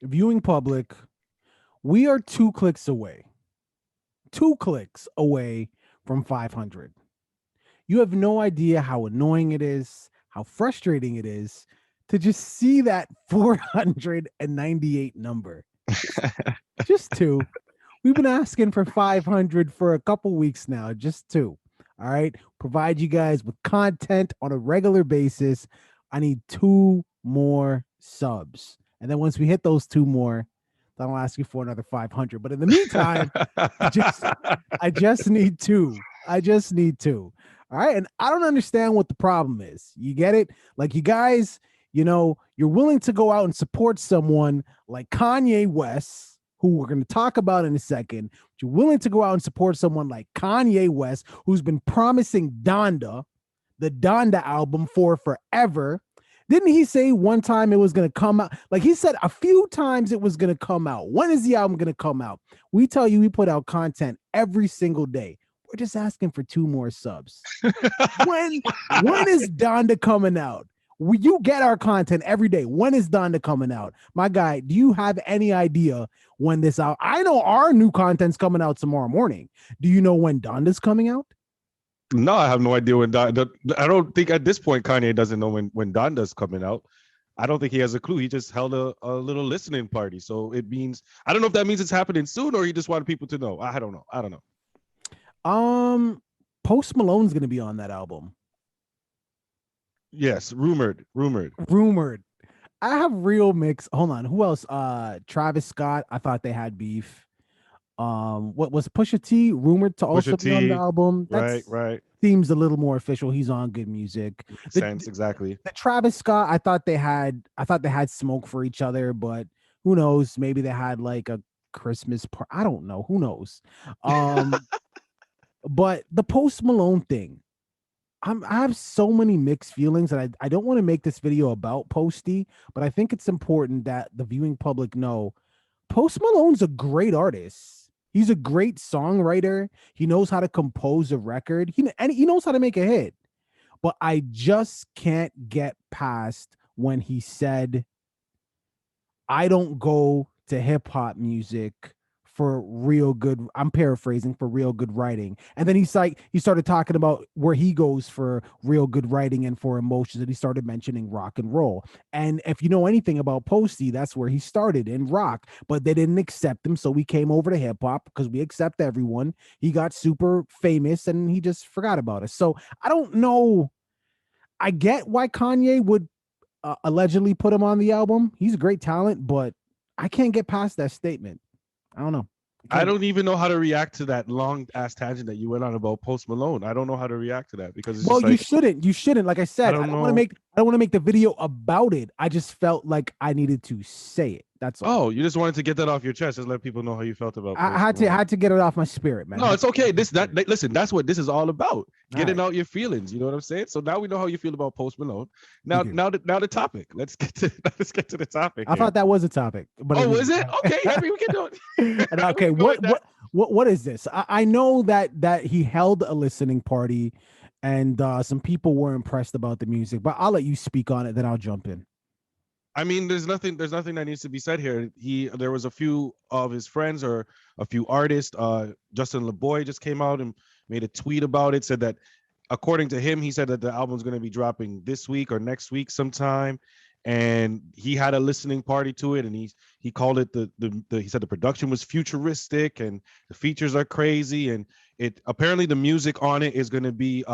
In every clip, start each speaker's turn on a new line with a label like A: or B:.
A: viewing public, we are 2 clicks away. 2 clicks away from 500. You have no idea how annoying it is, how frustrating it is to just see that 498 number. Just two. We've been asking for 500 for a couple weeks now, just two. All right. Provide you guys with content on a regular basis. I need two more subs. And then once we hit those two more, then I'll ask you for another 500. But in the meantime, I just need two. I just need two. All right. And I don't understand what the problem is. You get it? Like, you guys, you're willing to go out and support someone like Kanye West, who we're going to talk about in a second. But you're willing to go out and support someone like Kanye West, who's been promising the Donda album for forever. Didn't he say one time it was going to come out? Like, he said a few times it was going to come out. When is the album going to come out? We tell you we put out content every single day. We're just asking for two more subs. when is Donda coming out? You get our content every day. When is Donda coming out? My guy, do you have any idea when this out? I know our new content's coming out tomorrow morning. Do you know when Donda's coming out?
B: No, I have no idea when Donda. I don't think at this point Kanye doesn't know when Donda's coming out. I don't think he has a clue. He just held a little listening party. So it means, I don't know if that means it's happening soon or he just wanted people to know. I don't know.
A: Post Malone's going to be on that album.
B: Yes, rumored.
A: I have real mix. Hold on. Who else? Travis Scott. I thought they had beef. What was Pusha T rumored to also be on the album?
B: Right.
A: Seems a little more official. He's on Good Music.
B: Makes sense, exactly.
A: The Travis Scott, I thought they had smoke for each other, but who knows? Maybe they had like a Christmas party. I don't know. Who knows? But the Post Malone thing, I have so many mixed feelings, and I don't want to make this video about Posty, but I think it's important that the viewing public know Post Malone's a great artist. He's a great songwriter. He knows how to compose a record. He knows how to make a hit. But I just can't get past when he said, I don't go to hip hop music for real good. I'm paraphrasing, for real good writing. And then he started talking about where he goes for real good writing and for emotions. And he started mentioning rock and roll. And if you know anything about Posty, that's where he started, in rock, but they didn't accept him. So we came over to hip hop because we accept everyone. He got super famous and he just forgot about us. So I don't know. I get why Kanye would allegedly put him on the album. He's a great talent, but I can't get past that statement. I don't know.
B: I don't even know how to react to that long ass tangent that you went on about Post Malone. I don't know how to react to that because it's
A: you shouldn't. Like I said, I don't want to make the video about it. I just felt like I needed to say it. That's all.
B: Oh, you just wanted to get that off your chest. Just let people know how you felt about.
A: I had to get it off my spirit, man.
B: No, it's okay. Listen, that's what this is all about. Getting out your feelings. You know what I'm saying? So now we know how you feel about Post Malone. Now the topic. Let's get to the topic.
A: I thought that was a topic. But
B: was it? Okay, we can do it.
A: Okay, what is this? I know that he held a listening party, and some people were impressed about the music. But I'll let you speak on it, then I'll jump in.
B: I mean, there's nothing that needs to be said here. There was a few of his friends or a few artists. Justin LeBoy just came out and made a tweet about it. Said that, according to him, he said that the album's going to be dropping this week or next week sometime, and he had a listening party to it. And he called it he said the production was futuristic and the features are crazy. And apparently the music on it is going to be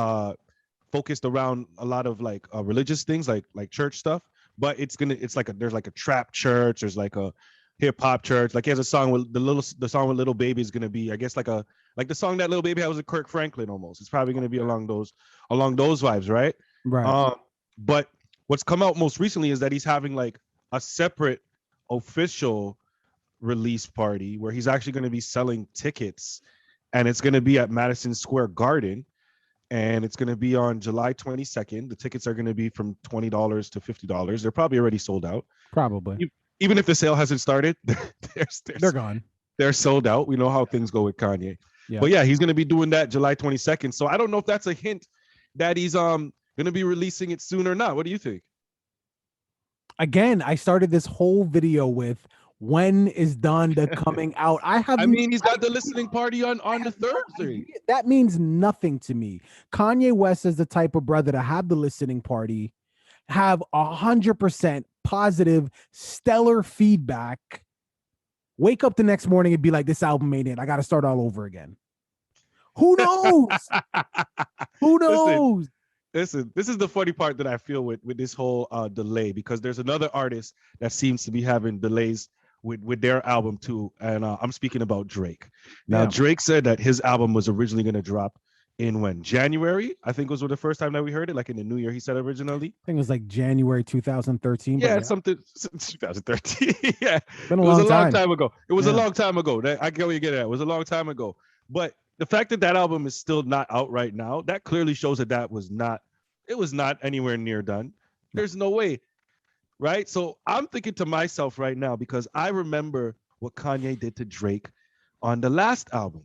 B: focused around a lot of like religious things, like church stuff. But there's like a trap church, there's like a hip hop church. Like he has a song with the song with Little Baby is gonna be, I guess, like the song that Little Baby had was with Kirk Franklin almost. It's probably gonna be along those vibes, right?
A: Right.
B: But what's come out most recently is that he's having like a separate official release party where he's actually gonna be selling tickets, and it's gonna be at Madison Square Garden. And it's going to be on July 22nd. The tickets are going to be from $20 to $50. They're probably already sold out.
A: Probably.
B: Even if the sale hasn't started,
A: they're gone.
B: They're sold out. We know how things go with Kanye. Yeah. But yeah, he's going to be doing that July 22nd. So I don't know if that's a hint that he's going to be releasing it soon or not. What do you think?
A: Again, I started this whole video with, When is Donda coming out?
B: I mean, he's got the listening party on the Thursday.
A: That means nothing to me. Kanye West is the type of brother to have the listening party, have 100% positive, stellar feedback, wake up the next morning and be like, this album ain't it. I got to start all over again. Who knows? Who knows?
B: Listen, this is the funny part that I feel with this whole delay, because there's another artist that seems to be having delays with their album too, and I'm speaking about Drake. Now,
A: Yeah.
B: Drake said that his album was originally going to drop in when? January, I think was the first time that we heard it, like in the new year, he said originally.
A: I think it was like January 2013.
B: Yeah, something 2013. Yeah,
A: Been
B: it was a long
A: time.
B: time ago. It was a long time ago. I get what you get at. It was a long time ago. But the fact that that album is still not out right now, that clearly shows that it was not anywhere near done. There's no way, right? So I'm thinking to myself right now, because I remember what Kanye did to Drake on the last album,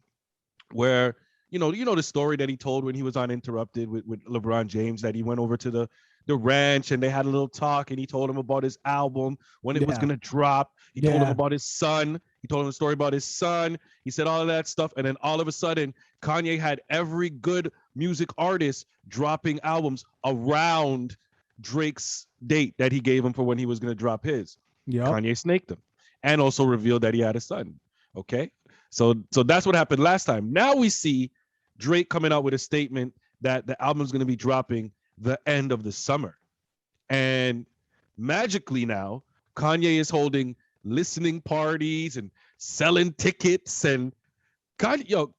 B: where you know the story that he told when he was on Interrupted with LeBron James, that he went over to the ranch and they had a little talk, and he told him about his album, when it was going to drop. He told him about his son. He told him a story about his son. He said all of that stuff. And then all of a sudden, Kanye had every good music artist dropping albums around Drake's date that he gave him for when he was going to drop his.
A: Yep.
B: Kanye snaked him and also revealed that he had a son. Okay. So that's what happened last time. Now we see Drake coming out with a statement that the album is going to be dropping the end of the summer. And magically now, Kanye is holding listening parties and selling tickets. And Kanye,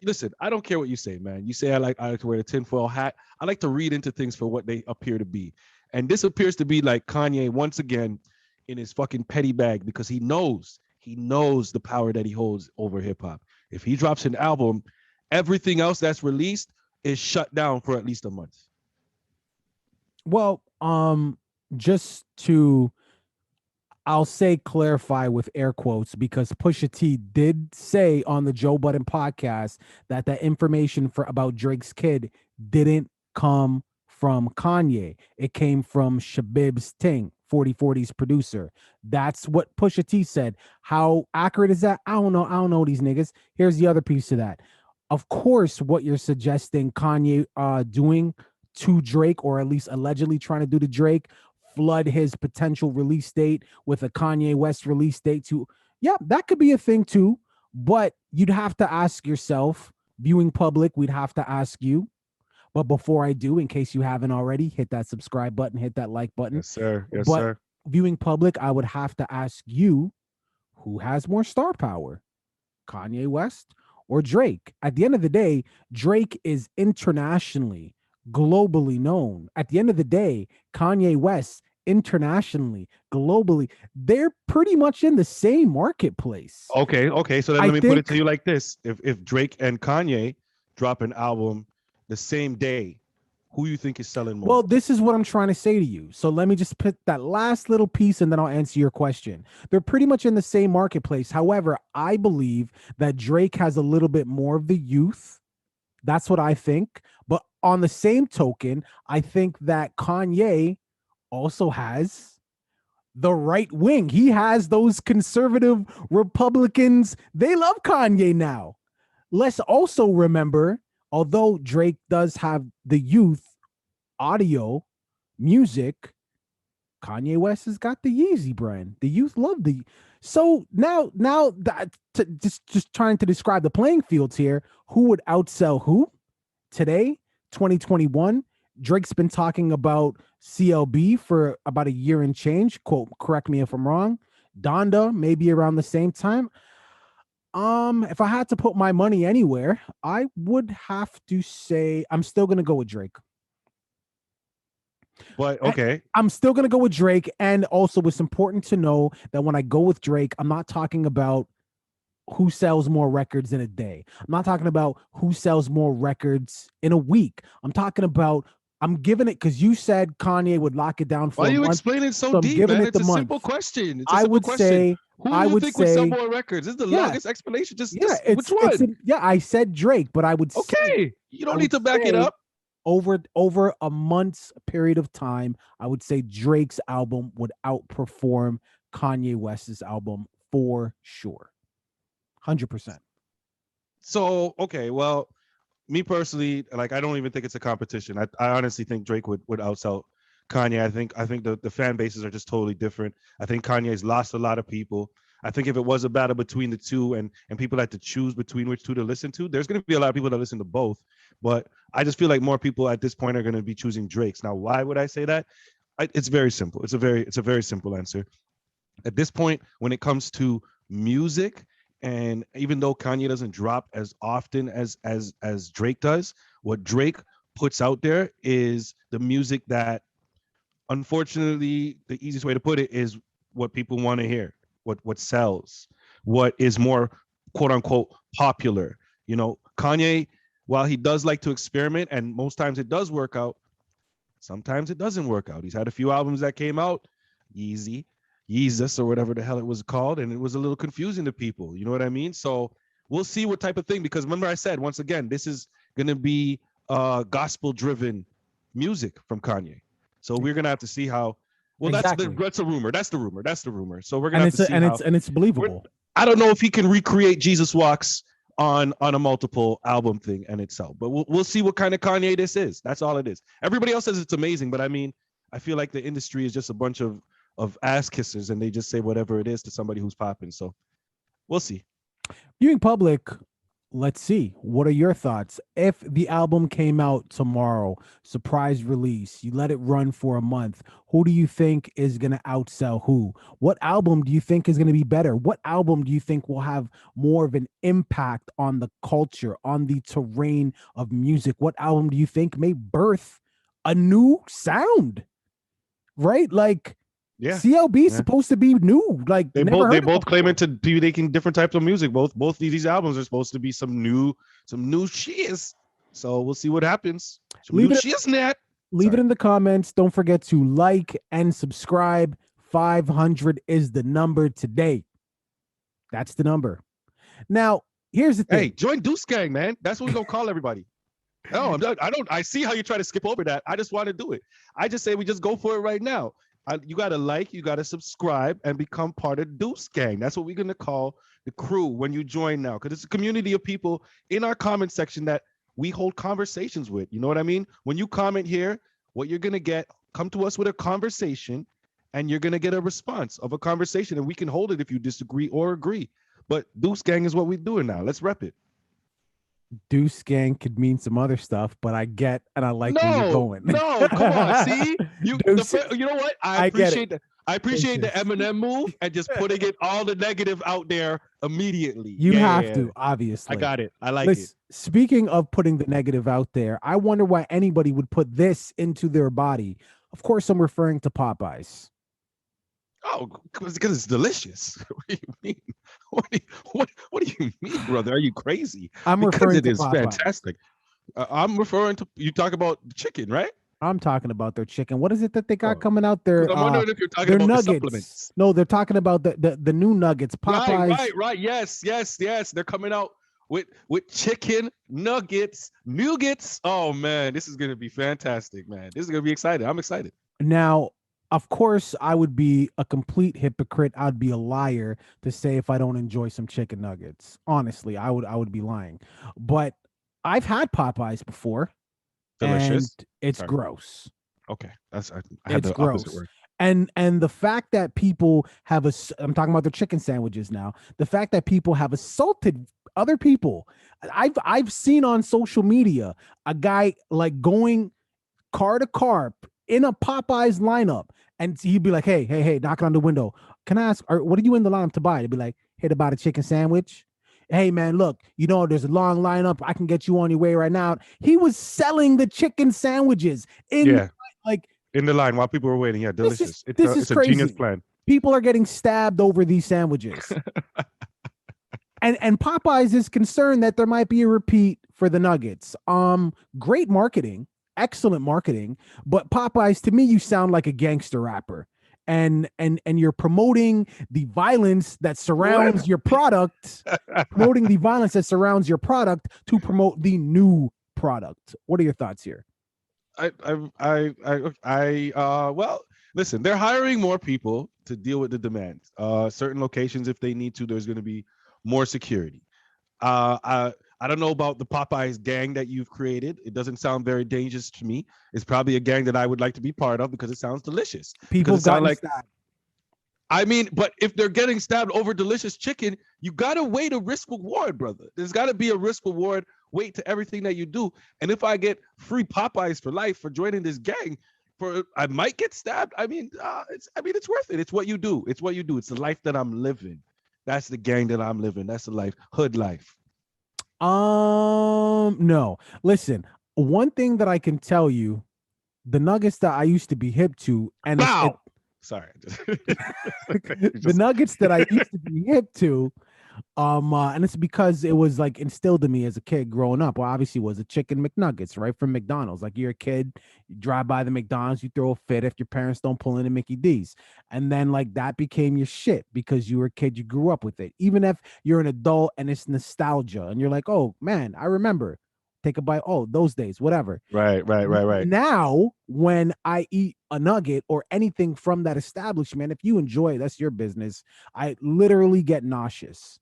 B: listen, I don't care what you say, man. You say I like to wear the tinfoil hat. I like to read into things for what they appear to be. And this appears to be like Kanye once again in his fucking petty bag, because he knows the power that he holds over hip hop. If he drops an album, everything else that's released is shut down for at least a month.
A: Well, just to, I'll say clarify with air quotes, because Pusha T did say on the Joe Budden podcast that the information about Drake's kid didn't come from Kanye. It came from Shabib's Ting, 4040's producer. That's what Pusha T said. How accurate is that? I don't know these niggas. Here's the other piece of that. Of course, what you're suggesting Kanye doing to Drake, or at least allegedly trying to do to Drake, flood his potential release date with a Kanye West release date too. Yeah, that could be a thing too. But you'd have to ask yourself, viewing public, we'd have to ask you. But before I do, in case you haven't already, hit that subscribe button, hit that like button.
B: Yes, sir. Yes,
A: but
B: sir.
A: Viewing public, I would have to ask you, who has more star power, Kanye West or Drake? At the end of the day, Drake is internationally, globally known. At the end of the day, Kanye West, internationally, globally, they're pretty much in the same marketplace.
B: Okay. So then let me put it to you like this. If Drake and Kanye drop an album the same day, who you think is selling more?
A: Well, this is what I'm trying to say to you. So let me just put that last little piece and then I'll answer your question. They're pretty much in the same marketplace. However, I believe that Drake has a little bit more of the youth. That's what I think. But on the same token, I think that Kanye also has the right wing. He has those conservative Republicans. They love Kanye now. Let's also remember, although Drake does have the youth audio music, Kanye West has got the Yeezy brand. The youth love the. So now that just trying to describe the playing fields here, who would outsell who today, 2021? Drake's been talking about CLB for about a year and change. Quote, correct me if I'm wrong. Donda maybe around the same time. If I had to put my money anywhere, I would have to say I'm still gonna go with Drake.
B: But okay,
A: I'm still gonna go with Drake, and also it's important to know that when I go with Drake, I'm not talking about who sells more records in a day. I'm not talking about who sells more records in a week. I'm talking about, I'm giving it because you said Kanye would lock it down for
B: why
A: a
B: are you
A: month,
B: explaining so deep, man? It's a simple question. It's a simple question. Who do you think would sell more records? This is the longest explanation. Just which one?
A: I said Drake, but I would
B: say, you don't need to back it up.
A: Over a month's period of time, I would say Drake's album would outperform Kanye West's album for sure. 100%.
B: So, okay, well, me personally, like, I don't even think it's a competition. I honestly think Drake would outsell Kanye. I think the fan bases are just totally different. I think Kanye's lost a lot of people. I think if it was a battle between the two and people had to choose between which two to listen to, there's going to be a lot of people that listen to both. But I just feel like more people at this point are going to be choosing Drake's. Now, why would I say that? It's very simple. It's a very simple answer. At this point, when it comes to music, and even though Kanye doesn't drop as often as Drake does, what Drake puts out there is the music that, unfortunately, the easiest way to put it is what people want to hear, what sells, what is more quote unquote popular. You know, Kanye, while he does like to experiment, and most times it does work out, sometimes it doesn't work out. He's had a few albums that came out, Yeezus or whatever the hell it was called, and it was a little confusing to people. You know what I mean? So we'll see what type of thing, because remember I said, once again, this is going to be gospel-driven music from Kanye. So we're going to have to see how. Well,
A: exactly.
B: that's a rumor. That's the rumor. So we're going to have to see how.
A: And it's believable.
B: I don't know if he can recreate Jesus Walks on a multiple album thing in itself, but we'll see what kind of Kanye this is. That's all it is. Everybody else says it's amazing, but I mean, I feel like the industry is just a bunch of ass kissers, and they just say whatever it is to somebody who's popping. So we'll see.
A: Viewing public, let's see. What are your thoughts? If the album came out tomorrow, surprise release, you let it run for a month, who do you think is going to outsell who? What album do you think is going to be better? What album do you think will have more of an impact on the culture, on the terrain of music? What album do you think may birth a new sound? Right? Like,
B: yeah,
A: CLB is supposed to be new. Like,
B: they both claim it to be making different types of music. Both these albums are supposed to be some new shiz. So we'll see what happens. Leave
A: it in the comments. Don't forget to like and subscribe. 500 is the number today. That's the number. Now, here's the thing.
B: Hey, join Deuce Gang, man. That's what we're gonna call everybody. No, I see how you try to skip over that. I just want to do it. I just say we just go for it right now. You got to like, you got to subscribe, and become part of Deuce Gang. That's what we're going to call the crew when you join now, because it's a community of people in our comment section that we hold conversations with. You know what I mean? When you comment here, what you're going to get, come to us with a conversation, and you're going to get a response of a conversation, and we can hold it if you disagree or agree. But Deuce Gang is what we're doing now. Let's rep it.
A: Deuce Gang could mean some other stuff, but I get and I like where you're going.
B: No, come on. See, you know what? I appreciate that. I appreciate the Eminem move and just putting it all the negative out there immediately.
A: You have to, obviously.
B: I got it. I like it.
A: Speaking of putting the negative out there, I wonder why anybody would put this into their body. Of course, I'm referring to Popeyes.
B: Oh, because it's delicious. What do you mean? What do you mean, brother? Are you crazy?
A: Referring
B: to Popeyes. Fantastic. I'm referring to, you talk about chicken, right?
A: I'm talking about their chicken. What is it that they got coming out there?
B: I'm wondering if you're talking about
A: nuggets.
B: The supplements.
A: No, they're talking about the new nuggets. Popeyes.
B: Right. Yes. They're coming out with chicken nuggets. Oh man, this is gonna be fantastic, man. This is gonna be exciting. I'm excited.
A: Now, of course, I would be a complete hypocrite. I'd be a liar to say if I don't enjoy some chicken nuggets. Honestly, I would be lying. But I've had Popeyes before.
B: Delicious.
A: And it's gross.
B: Okay, I had the
A: gross.
B: Opposite word.
A: And the fact that people have I'm talking about the chicken sandwiches now. The fact that people have assaulted other people. I've seen on social media a guy like going car to car in a Popeyes lineup, and he'd be like, hey, knocking on the window. Can I ask, what are you in the lineup to buy? They'd be like, hey, to buy a chicken sandwich. Hey man, look, there's a long lineup. I can get you on your way right now. He was selling the chicken sandwiches in
B: the line while people were waiting. Yeah, delicious.
A: It's
B: a genius plan.
A: People are getting stabbed over these sandwiches. and Popeyes is concerned that there might be a repeat for the nuggets. Great marketing, excellent marketing, but Popeyes, to me, you sound like a gangster rapper. And you're promoting the violence that surrounds your product, promoting the violence that surrounds your product to promote the new product. What are your thoughts here?
B: Well, Listen, they're hiring more people to deal with the demand. Certain locations, if they need to, there's going to be more security. I don't know about the Popeyes gang that you've created. It doesn't sound very dangerous to me. It's probably a gang that I would like to be part of because it sounds delicious.
A: People
B: Because
A: have
B: it sounds
A: gotten
B: like,
A: stabbed.
B: I mean, but if they're getting stabbed over delicious chicken, you gotta weigh the risk reward, brother. There's got to be a risk reward weight to everything that you do. And if I get free Popeyes for life for joining this gang, I might get stabbed. It's worth it. It's what you do. It's what you do. It's the life that I'm living. That's the gang that I'm living. That's the life, hood life.
A: No. Listen, one thing that I can tell you, the nuggets that I used to be hip to, and
B: sorry,
A: the nuggets that I used to be hip to, and it's because it was like instilled in me as a kid growing up. Well, obviously, it was a chicken McNuggets, right, from McDonald's. Like you're a kid, you drive by the McDonald's, you throw a fit if your parents don't pull in a Mickey D's, and then like that became your shit because you were a kid, you grew up with it. Even if you're an adult and it's nostalgia, and you're like, oh man, I remember. Take a bite. Oh, those days, whatever.
B: Right.
A: Now, when I eat a nugget or anything from that establishment, if you enjoy it, that's your business. I literally get nauseous.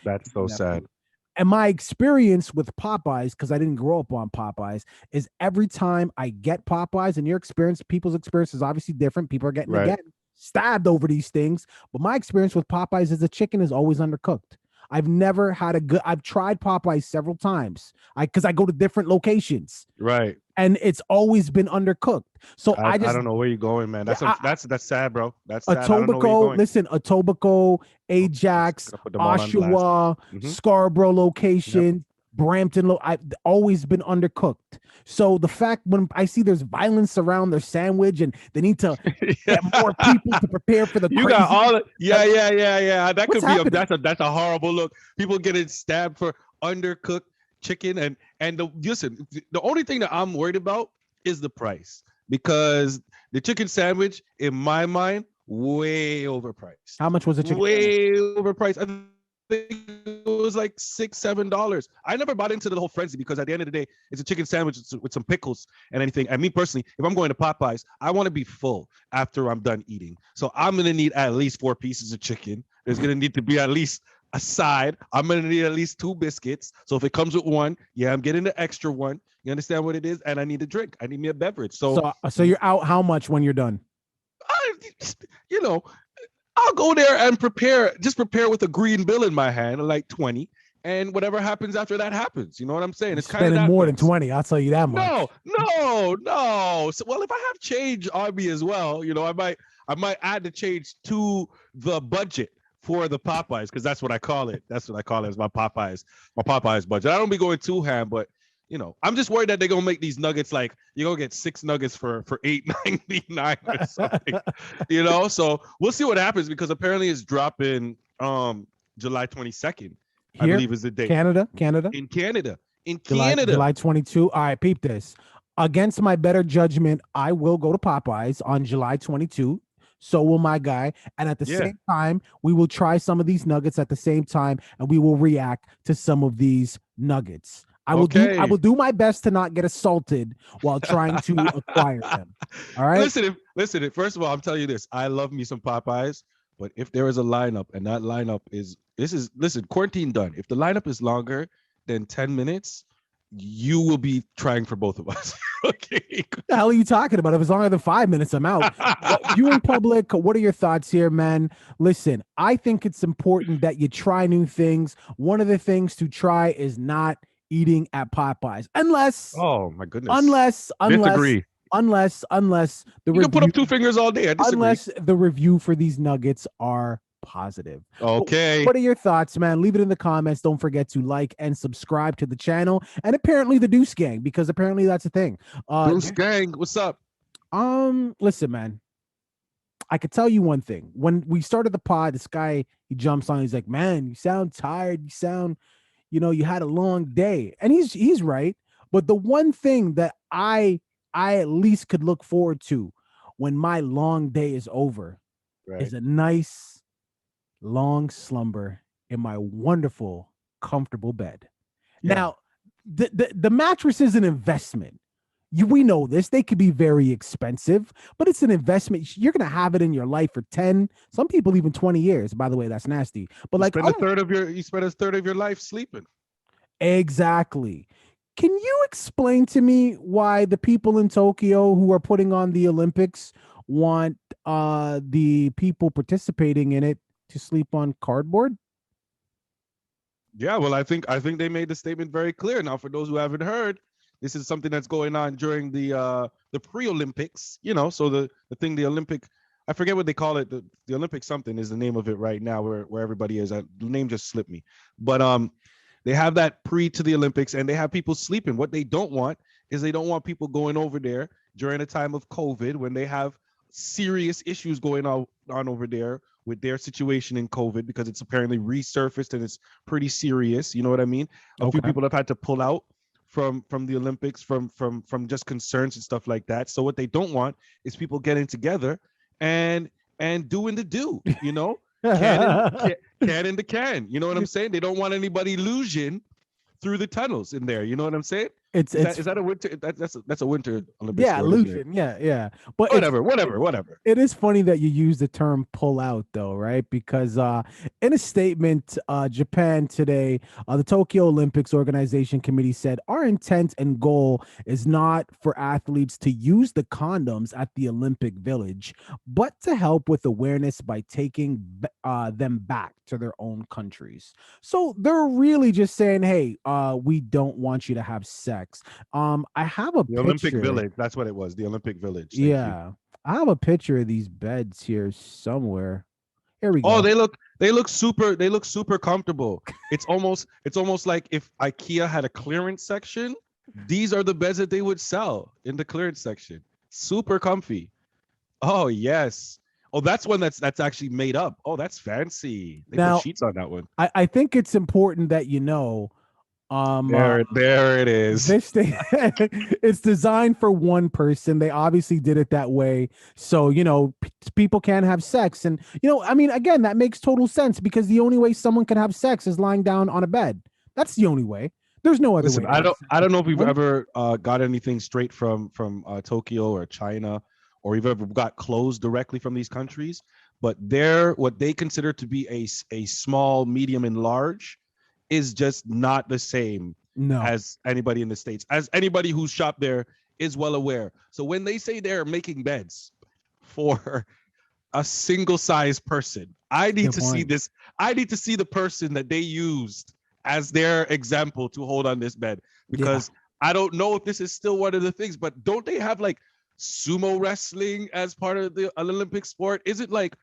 B: That's so sad.
A: And my experience with Popeyes, because I didn't grow up on Popeyes, is every time I get Popeyes, and your experience, people's experience is obviously different. People are getting again stabbed over these things. But my experience with Popeyes is the chicken is always undercooked. I've never had I've tried Popeyes several times. Because I go to different locations.
B: Right.
A: And it's always been undercooked. So I
B: don't know where you're going, man. That's sad, bro. That's sad.
A: Etobicoke, listen, Etobicoke, Ajax, Oshawa, Scarborough location, Brampton. I've always been undercooked. So the fact when I see there's violence around their sandwich and they need to get more people to prepare for the
B: you got all yeah. That could be that's a horrible look. People getting stabbed for undercooked chicken and the only thing that I'm worried about is the price, because the chicken sandwich in my mind way overpriced.
A: How much was the chicken
B: sandwich? Overpriced. I think it was like $6-7. I never bought into the whole frenzy because at the end of the day, it's a chicken sandwich with some pickles and anything. And me personally, if I'm going to Popeyes, I want to be full after I'm done eating. So I'm gonna need at least 4 pieces of chicken. There's gonna need to be at least a side. I'm gonna need at least 2 biscuits. So if it comes with one, I'm getting the extra one. You understand what it is? And I need a drink. I need me a beverage. So
A: you're out how much when you're done?
B: I'll go there and prepare with a green bill in my hand, like 20, and whatever happens after that happens. You know what I'm saying? It's kind of
A: spending more than 20. I'll tell you that much.
B: No. So, well, if I have change on me as well, I might add the change to the budget for the Popeyes, because that's what I call it. That's what I call it, is my Popeyes budget. I don't be going too ham, but I'm just worried that they're gonna make these nuggets like you're gonna get 6 nuggets for $8.99 or something. So we'll see what happens, because apparently it's dropping July 22nd. I believe is the date.
A: Canada.
B: In Canada.
A: July 22. All right, peep this. Against my better judgment, I will go to Popeyes on July 22. So will my guy. And at the same time, we will try some of these nuggets at the same time, and we will react to some of these nuggets. I will do my best to not get assaulted while trying to acquire them. All right.
B: Listen. First of all, I'm telling you this. I love me some Popeyes, but if there is a lineup and that lineup listen, quarantine done. If the lineup is longer than 10 minutes, you will be trying for both of us. Okay.
A: What the hell are you talking about? If it's longer than 5 minutes, I'm out. You in public, what are your thoughts here, man? Listen, I think it's important that you try new things. One of the things to try is not eating at Popeyes, unless
B: oh my goodness,
A: disagree. Unless the
B: you can put up 2 fingers all day. I disagree.
A: Unless the review for these nuggets are positive.
B: Okay.
A: What are your thoughts, man? Leave it in the comments. Don't forget to like and subscribe to the channel, and apparently the Deuce Gang, because apparently that's a thing.
B: Deuce Gang, what's up?
A: Listen, man. I could tell you one thing. When we started the pod, this guy, he jumps on. He's like, "Man, you sound tired. You sound." You had a long day, and he's right. But the one thing that I at least could look forward to when my long day is over is a nice long slumber in my wonderful, comfortable bed. Yeah. Now, the mattress is an investment. we know this. They could be very expensive, but it's an investment. You're gonna have it in your life for 10, some people even 20 years. By the way, that's nasty. But like,
B: You spend a third of your life sleeping.
A: exactly. Can you explain to me why the people in Tokyo who are putting on the Olympics want the people participating in it to sleep on cardboard?
B: Yeah, well, I think they made the statement very clear. Now, for those who haven't heard, this is something that's going on during the pre-Olympics. So the Olympic, I forget what they call it. The Olympic something is the name of it right now, where everybody is. The name just slipped me, but they have that pre to the Olympics, and they have people sleeping. What they don't want is they don't want people going over there during a time of COVID when they have serious issues going on over there with their situation in COVID, because it's apparently resurfaced and it's pretty serious. You know what I mean? A few people have had to pull out from the Olympics from just concerns and stuff like that. So what they don't want is people getting together and doing the do, can in the can. You know what I'm saying? They don't want anybody losing through the tunnels in there. You know what I'm saying? Is that a winter? That's a winter Olympic
A: yeah,
B: sport,
A: illusion. Yeah. But
B: whatever.
A: It is funny that you use the term pull out though, right? Because in a statement, Japan today, the Tokyo Olympics Organization Committee said our intent and goal is not for athletes to use the condoms at the Olympic Village, but to help with awareness by taking them back to their own countries. So they're really just saying, hey, we don't want you to have sex. I have a
B: The Olympic Village. That's what it was. The Olympic Village. Thank you.
A: I have a picture of these beds here somewhere. Here we go.
B: Oh, they look super comfortable. It's almost like if IKEA had a clearance section, these are the beds that they would sell in the clearance section. Super comfy. Oh yes. Oh, that's one that's actually made up. Oh, that's fancy. They put sheets on that one.
A: I think it's important that you know.
B: There it is.
A: This thing, it's designed for one person. They obviously did it that way, so people can't have sex, and I mean, again, that makes total sense because the only way someone can have sex is lying down on a bed. That's the only way. There's no other way.
B: I don't know if we've ever got anything straight from Tokyo or China, or you've ever got clothes directly from these countries, but what they consider to be a small, medium, and large is just not the same as anybody in the States, as anybody who's shopped there is well aware. So when they say they're making beds for a single size person, I need to see this. I need to see the person that they used as their example to hold on this bed, because I don't know if this is still one of the things, but don't they have like sumo wrestling as part of the Olympic sport? Is it like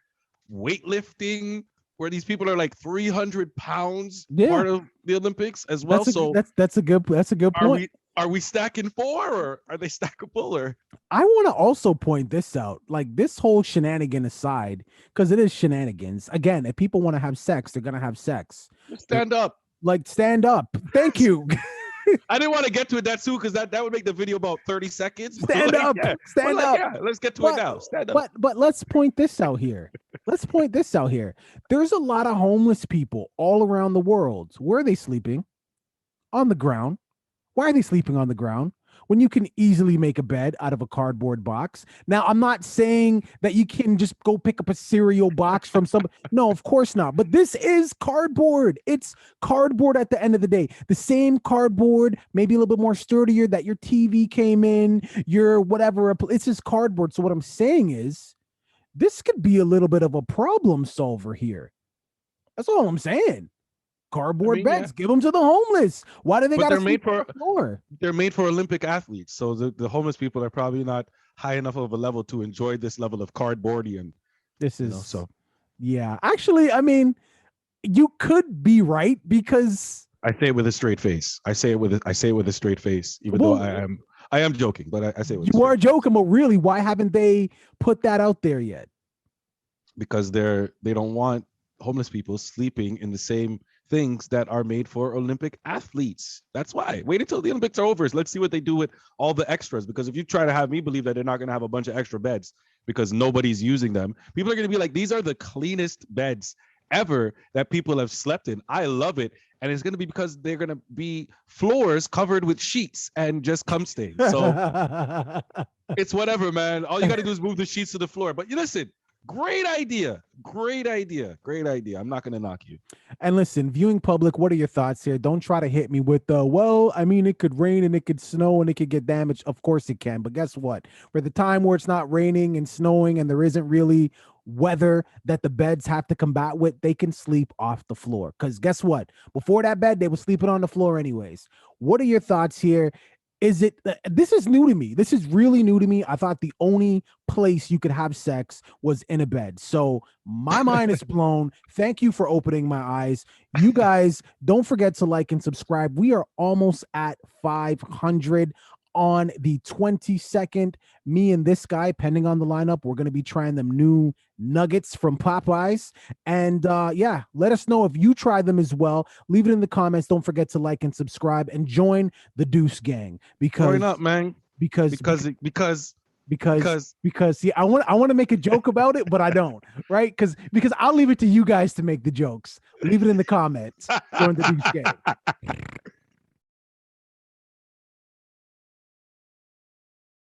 B: weightlifting, where these people are like 300 pounds part of the Olympics as well?
A: That's a good point.
B: Are we stacking 4, or are they stackable? Or
A: I want to also point this out, like this whole shenanigan aside, because it is shenanigans. Again, if people want to have sex, they're gonna have sex.
B: Stand up.
A: Stand up. Thank you.
B: I didn't want to get to it that soon, because that would make the video about 30 seconds.
A: Stand up. Stand up.
B: Yeah, let's get to it now. Stand up.
A: But let's point this out here. There's a lot of homeless people all around the world. Where are they sleeping? On the ground. Why are they sleeping on the ground when you can easily make a bed out of a cardboard box? Now, I'm not saying that you can just go pick up a cereal box from somebody. No, of course not. But this is cardboard. It's cardboard at the end of the day. The same cardboard, maybe a little bit more sturdier, that your TV came in, your whatever. It's just cardboard. So what I'm saying is, this could be a little bit of a problem solver here. That's all I'm saying. Cardboard beds, give them to the homeless. Why do they got to sleep on the floor?
B: They're made for Olympic athletes, so the homeless people are probably not high enough of a level to enjoy this level of cardboardian.
A: This is yeah. Actually, I mean, you could be right, because
B: I say it with a straight face. I say it with a straight face, even though I am joking, but I say it with
A: you are joking. But really, why haven't they put that out there yet?
B: Because they don't want homeless people sleeping in the same things that are made for Olympic athletes. That's why. Wait until the Olympics are over. Let's see what they do with all the extras. Because if you try to have me believe that they're not going to have a bunch of extra beds because nobody's using them, people are going to be like, these are the cleanest beds ever that people have slept in. I love it. And it's going to be because they're going to be floors covered with sheets and just cum stains. So it's whatever, man. All you got to do is move the sheets to the floor. But you listen, great idea. Great idea. Great idea. I'm not going to knock you.
A: And listen, viewing public, what are your thoughts here? Don't try to hit me with well, I mean, it could rain and it could snow and it could get damaged. Of course it can. But guess what? For the time where it's not raining and snowing and there isn't really weather that the beds have to combat with, they can sleep off the floor. Because guess what? Before that bed, they were sleeping on the floor anyways. What are your thoughts here? This is new to me. This is really new to me. I thought the only place you could have sex was in a bed. So my mind is blown. Thank you for opening my eyes. You guys, don't forget to like and subscribe. We are almost at 500 on the 22nd. Me and this guy, pending on the lineup, we're going to be trying them new nuggets from Popeyes. And yeah, let us know if you try them as well. Leave it in the comments. Don't forget to like and subscribe and join the Deuce Gang because
B: up, man. Because
A: see, I want to make a joke about it, but I don't, right? Because I'll leave it to you guys to make the jokes. Leave it in the comments. Join the Deuce Gang.